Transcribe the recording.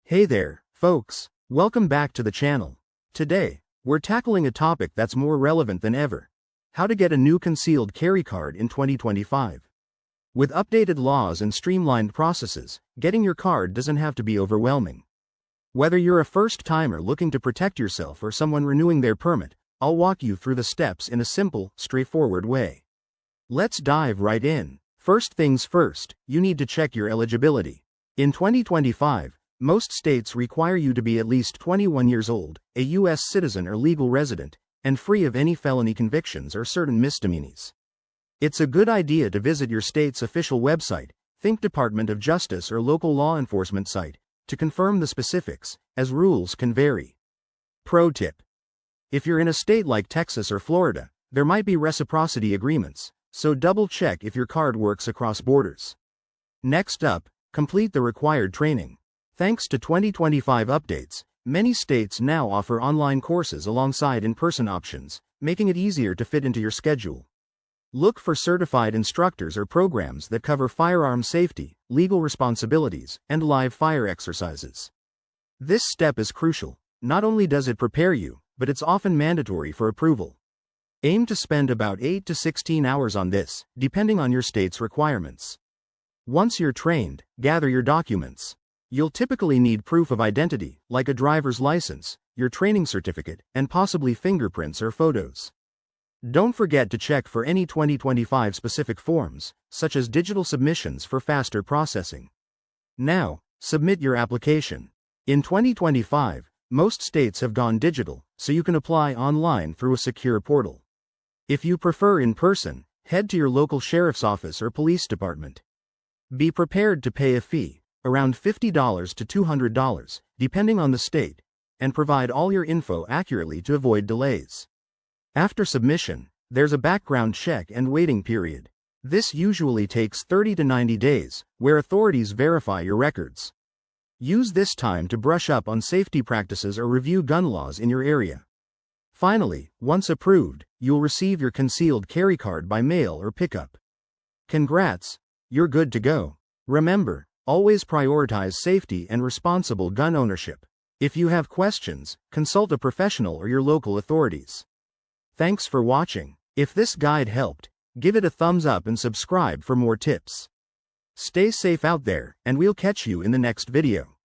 Hey there, folks. Welcome back to the channel. Today, we're tackling a topic that's more relevant than ever. How to get a new concealed carry card in 2025. With updated laws and streamlined processes, getting your card doesn't have to be overwhelming. Whether you're a first-timer looking to protect yourself or someone renewing their permit, I'll walk you through the steps in a simple, straightforward way. Let's dive right in. First things first, you need to check your eligibility. In 2025, most states require you to be at least 21 years old, a U.S. citizen or legal resident, and free of any felony convictions or certain misdemeanors. It's a good idea to visit your state's official website, think Department of Justice or local law enforcement site, to confirm the specifics, as rules can vary. Pro tip: if you're in a state like Texas or Florida, there might be reciprocity agreements, so double-check if your card works across borders. Next up, complete the required training. Thanks to 2025 updates, many states now offer online courses alongside in-person options, making it easier to fit into your schedule. Look for certified instructors or programs that cover firearm safety, legal responsibilities, and live fire exercises. This step is crucial. Not only does it prepare you, but it's often mandatory for approval. Aim to spend about 8 to 16 hours on this, depending on your state's requirements. Once you're trained, gather your documents. You'll typically need proof of identity, like a driver's license, your training certificate, and possibly fingerprints or photos. Don't forget to check for any 2025 specific forms, such as digital submissions for faster processing. Now, submit your application. In 2025, most states have gone digital, so you can apply online through a secure portal. If you prefer in person, head to your local sheriff's office or police department. Be prepared to pay a fee, around $50 to $200, depending on the state, and provide all your info accurately to avoid delays. After submission, there's a background check and waiting period. This usually takes 30 to 90 days, where authorities verify your records. Use this time to brush up on safety practices or review gun laws in your area. Finally, once approved, you'll receive your concealed carry card by mail or pickup. Congrats! You're good to go. Remember, always prioritize safety and responsible gun ownership. If you have questions, consult a professional or your local authorities. Thanks for watching. If this guide helped, give it a thumbs up and subscribe for more tips. Stay safe out there, and we'll catch you in the next video.